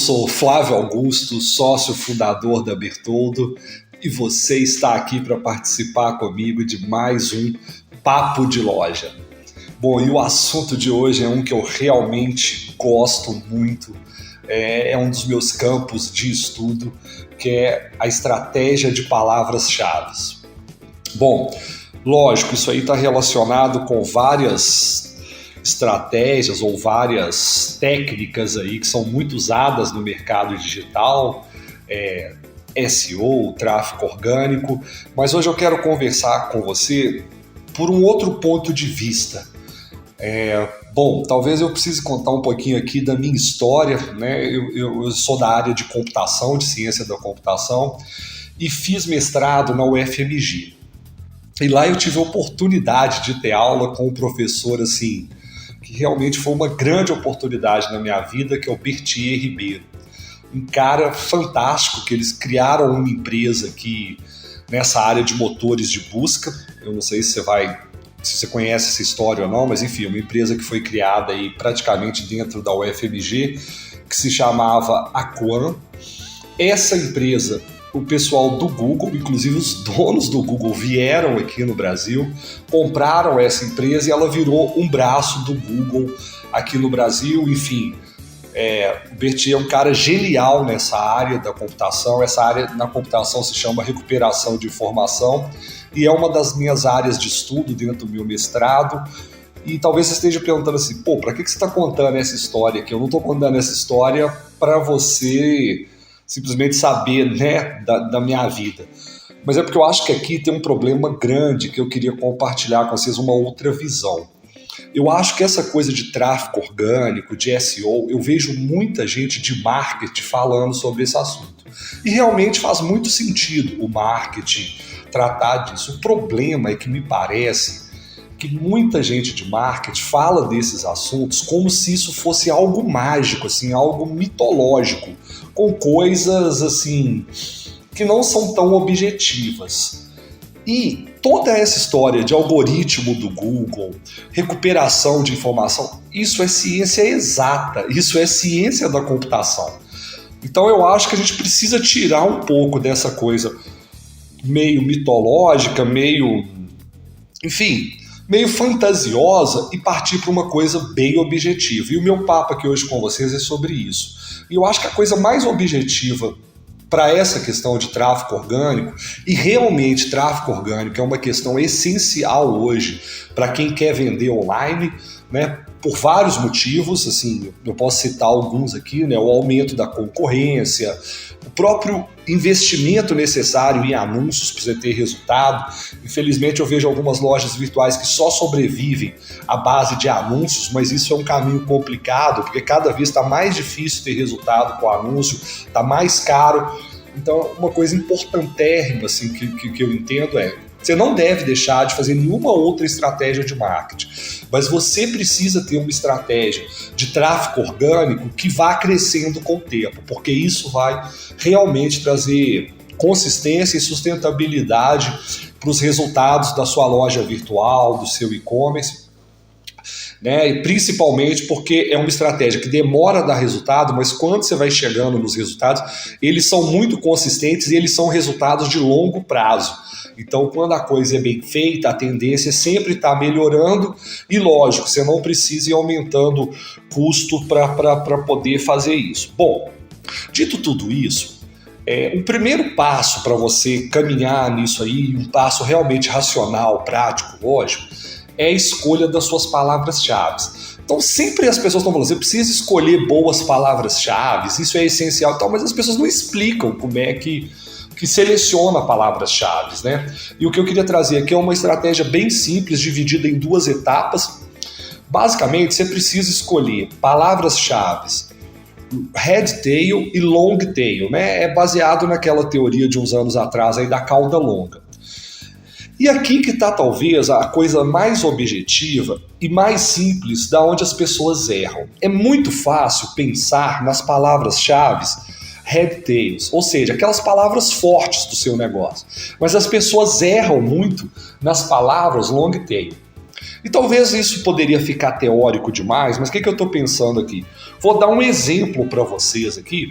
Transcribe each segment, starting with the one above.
sou Flávio Augusto, sócio fundador da Bertoldo, e você está aqui para participar comigo de mais um Papo de Loja. Bom, e o assunto de hoje é um que eu realmente gosto muito, é um dos meus campos de estudo, que é a estratégia de palavras-chave. Bom, lógico, isso aí está relacionado com várias estratégias ou várias técnicas aí que são muito usadas no mercado digital, SEO, tráfego orgânico, mas hoje eu quero conversar com você por um outro ponto de vista. Bom, talvez eu precise contar um pouquinho aqui da minha história, né? Eu sou da área de computação, de ciência da computação, e fiz mestrado na UFMG. E lá eu tive a oportunidade de ter aula com um professor assim, que realmente foi uma grande oportunidade na minha vida, que é o Berthier Ribeiro. Um cara fantástico, que eles criaram uma empresa aqui nessa área de motores de busca. Eu não sei se você conhece essa história ou não, mas enfim, uma empresa que foi criada aí praticamente dentro da UFMG, que se chamava Aquan. Essa empresa, o pessoal do Google, inclusive os donos do Google, vieram aqui no Brasil, compraram essa empresa e ela virou um braço do Google aqui no Brasil. Enfim, o Berthier é um cara genial nessa área da computação. Essa área na computação se chama recuperação de informação e é uma das minhas áreas de estudo dentro do meu mestrado. E talvez você esteja perguntando assim, para que você está contando essa história aqui? Eu não estou contando essa história para você simplesmente saber, né, da minha vida. Mas é porque eu acho que aqui tem um problema grande que eu queria compartilhar com vocês uma outra visão. Eu acho que essa coisa de tráfego orgânico, de SEO, eu vejo muita gente de marketing falando sobre esse assunto. E realmente faz muito sentido o marketing tratar disso. O problema é que me parece que muita gente de marketing fala desses assuntos como se isso fosse algo mágico, assim, algo mitológico, com coisas assim que não são tão objetivas. E toda essa história de algoritmo do Google, recuperação de informação, isso é ciência exata, isso é ciência da computação. Então eu acho que a gente precisa tirar um pouco dessa coisa meio mitológica, meio fantasiosa e partir para uma coisa bem objetiva. E o meu papo aqui hoje com vocês é sobre isso. E eu acho que a coisa mais objetiva para essa questão de tráfego orgânico, e realmente tráfego orgânico é uma questão essencial hoje para quem quer vender online, né? Por vários motivos, assim, eu posso citar alguns aqui, né? O aumento da concorrência, o próprio investimento necessário em anúncios para você ter resultado. Infelizmente eu vejo algumas lojas virtuais que só sobrevivem à base de anúncios, mas isso é um caminho complicado, porque cada vez está mais difícil ter resultado com anúncio, está mais caro. Então uma coisa importantérrima assim, que eu entendo você não deve deixar de fazer nenhuma outra estratégia de marketing, mas você precisa ter uma estratégia de tráfego orgânico que vá crescendo com o tempo, porque isso vai realmente trazer consistência e sustentabilidade para os resultados da sua loja virtual, do seu e-commerce, né? E principalmente porque é uma estratégia que demora a dar resultado, mas quando você vai chegando nos resultados, eles são muito consistentes e eles são resultados de longo prazo. Então, quando a coisa é bem feita, a tendência é sempre estar melhorando e, lógico, você não precisa ir aumentando custo para poder fazer isso. Bom, dito tudo isso, o primeiro passo para você caminhar nisso aí, um passo realmente racional, prático, lógico, é a escolha das suas palavras-chave. Então sempre as pessoas estão falando, você precisa escolher boas palavras-chave, isso é essencial e tal, mas as pessoas não explicam como é que seleciona palavras-chave, né? E o que eu queria trazer aqui é uma estratégia bem simples, dividida em duas etapas. Basicamente, você precisa escolher palavras-chave head tail e long tail, né? É baseado naquela teoria de uns anos atrás aí da cauda longa. E aqui que está talvez a coisa mais objetiva e mais simples da onde as pessoas erram. É muito fácil pensar nas palavras-chave head tails, ou seja, aquelas palavras fortes do seu negócio. Mas as pessoas erram muito nas palavras long tail. E talvez isso poderia ficar teórico demais, mas o que eu estou pensando aqui? Vou dar um exemplo para vocês aqui.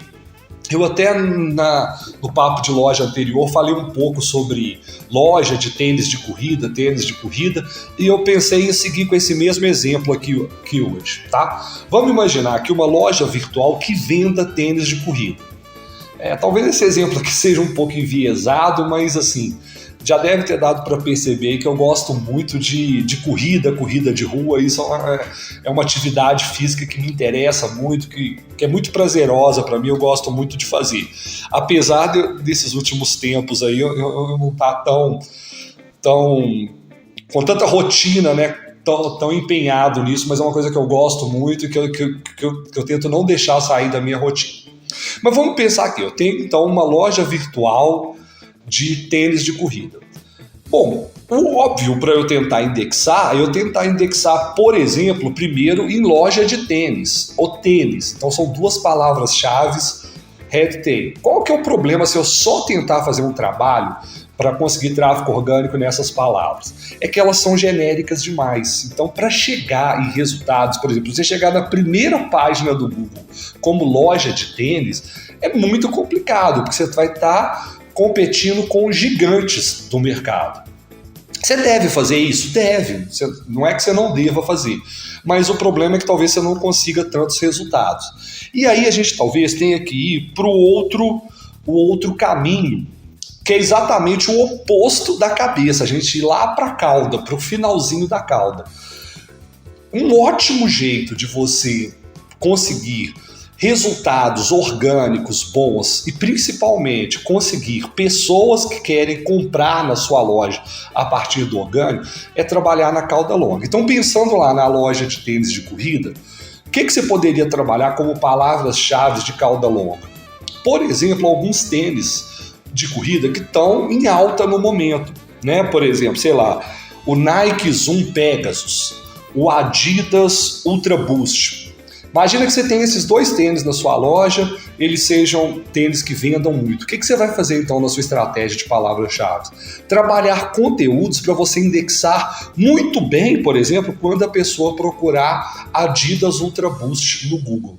Eu até no papo de loja anterior falei um pouco sobre loja de tênis de corrida, e eu pensei em seguir com esse mesmo exemplo aqui hoje, tá? Vamos imaginar aqui uma loja virtual que venda tênis de corrida. Talvez esse exemplo aqui seja um pouco enviesado, mas assim, já deve ter dado para perceber que eu gosto muito de corrida de rua. Isso é uma atividade física que me interessa muito, que é muito prazerosa para mim, eu gosto muito de fazer. Apesar desses últimos tempos aí, eu não estar com tanta rotina, né? Tão empenhado nisso, mas é uma coisa que eu gosto muito e que eu tento não deixar sair da minha rotina. Mas vamos pensar aqui, eu tenho então uma loja virtual de tênis de corrida. Bom, o óbvio para eu tentar indexar, por exemplo, primeiro em loja de tênis, ou tênis. Então são duas palavras-chave, head tail. Qual que é o problema se eu só tentar fazer um trabalho para conseguir tráfego orgânico nessas palavras? É que elas são genéricas demais. Então, para chegar em resultados, por exemplo, você chegar na primeira página do Google como loja de tênis, é muito complicado, porque você vai estar competindo com gigantes do mercado. Você deve fazer isso? Deve. Não é que você não deva fazer. Mas o problema é que talvez você não consiga tantos resultados. E aí a gente talvez tenha que ir para o outro caminho, que é exatamente o oposto da cabeça. A gente ir lá para a cauda, para o finalzinho da cauda. Um ótimo jeito de você conseguir resultados orgânicos bons e principalmente conseguir pessoas que querem comprar na sua loja a partir do orgânico é trabalhar na cauda longa. Então, pensando lá na loja de tênis de corrida, o que você poderia trabalhar como palavras-chave de cauda longa? Por exemplo, alguns tênis de corrida que estão em alta no momento, né? Por exemplo, sei lá, o Nike Zoom Pegasus, o Adidas Ultra Boost. Imagina que você tem esses dois tênis na sua loja, eles sejam tênis que vendam muito. O que você vai fazer então na sua estratégia de palavras-chave? Trabalhar conteúdos para você indexar muito bem, por exemplo, quando a pessoa procurar Adidas Ultra Boost no Google.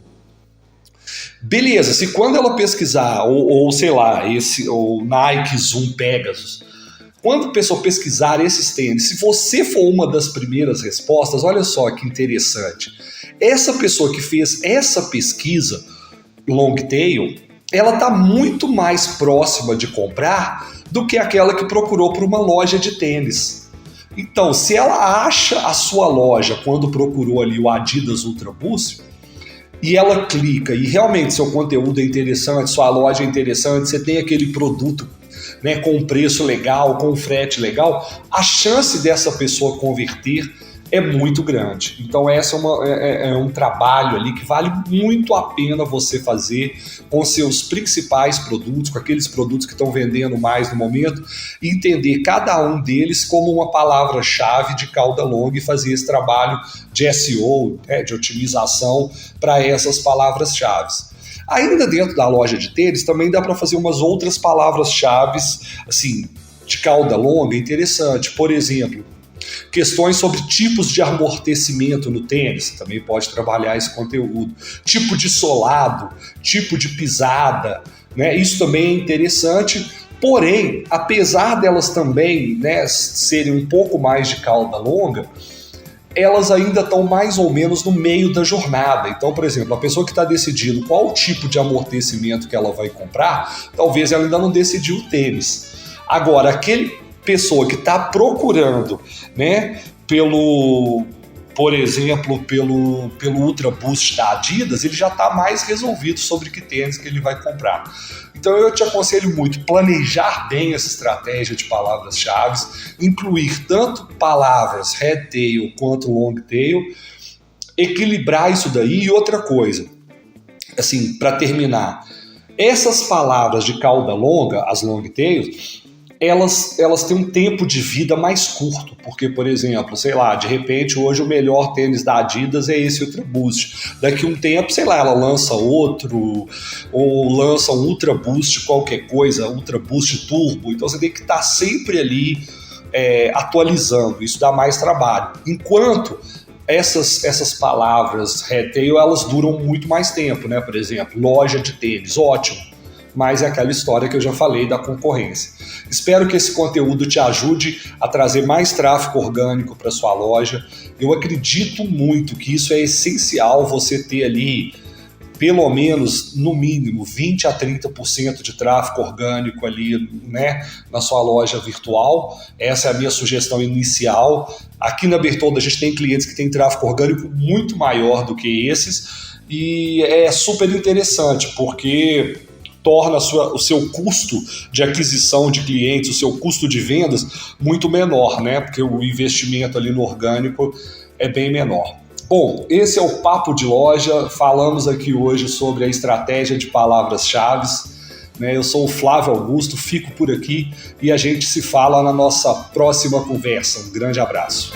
Beleza, se quando ela pesquisar, ou sei lá, ou Nike Zoom Pegasus, quando a pessoa pesquisar esses tênis, se você for uma das primeiras respostas, olha só que interessante. Essa pessoa que fez essa pesquisa long tail, ela está muito mais próxima de comprar do que aquela que procurou por uma loja de tênis. Então, se ela acha a sua loja quando procurou ali o Adidas Ultra Boost, e ela clica e realmente seu conteúdo é interessante, sua loja é interessante, você tem aquele produto, né, com um preço legal, com um frete legal, a chance dessa pessoa converter é muito grande. Então essa é um trabalho ali que vale muito a pena você fazer com seus principais produtos, com aqueles produtos que estão vendendo mais no momento, e entender cada um deles como uma palavra-chave de cauda longa e fazer esse trabalho de SEO, de otimização para essas palavras-chave. Ainda dentro da loja de tênis também dá para fazer umas outras palavras-chave assim, de cauda longa interessante. Por exemplo, questões sobre tipos de amortecimento no tênis, você também pode trabalhar esse conteúdo. Tipo de solado, tipo de pisada, né? Isso também é interessante. Porém, apesar delas também, né, serem um pouco mais de cauda longa, elas ainda estão mais ou menos no meio da jornada. Então, por exemplo, a pessoa que está decidindo qual tipo de amortecimento que ela vai comprar, talvez ela ainda não decidiu o tênis. Agora, aquele pessoa que está procurando, né, por exemplo, pelo Ultra Boost da Adidas, ele já está mais resolvido sobre que tênis que ele vai comprar. Então eu te aconselho muito planejar bem essa estratégia de palavras-chave, incluir tanto palavras head tail quanto long tail, equilibrar isso daí. E outra coisa, assim, para terminar, essas palavras de cauda longa, as long tails, elas têm um tempo de vida mais curto, porque, por exemplo, sei lá, de repente hoje o melhor tênis da Adidas é esse Ultra Boost. Daqui a um tempo, sei lá, ela lança outro, ou lança um Ultra Boost qualquer coisa, Ultra Boost Turbo. Então você tem que estar sempre ali atualizando, isso dá mais trabalho. Enquanto essas palavras retail, elas duram muito mais tempo, né? Por exemplo, loja de tênis, ótimo, mas é aquela história que eu já falei da concorrência. Espero que esse conteúdo te ajude a trazer mais tráfego orgânico para sua loja. Eu acredito muito que isso é essencial, você ter ali pelo menos, no mínimo, 20 a 30% de tráfego orgânico ali, né, na sua loja virtual. Essa é a minha sugestão inicial. Aqui na Bertoldo a gente tem clientes que têm tráfego orgânico muito maior do que esses, e é super interessante, porque torna o seu custo de aquisição de clientes, o seu custo de vendas muito menor, né? Porque o investimento ali no orgânico é bem menor. Bom, esse é o Papo de Loja. Falamos aqui hoje sobre a estratégia de palavras-chave. Eu sou o Flávio Augusto, fico por aqui e a gente se fala na nossa próxima conversa. Um grande abraço.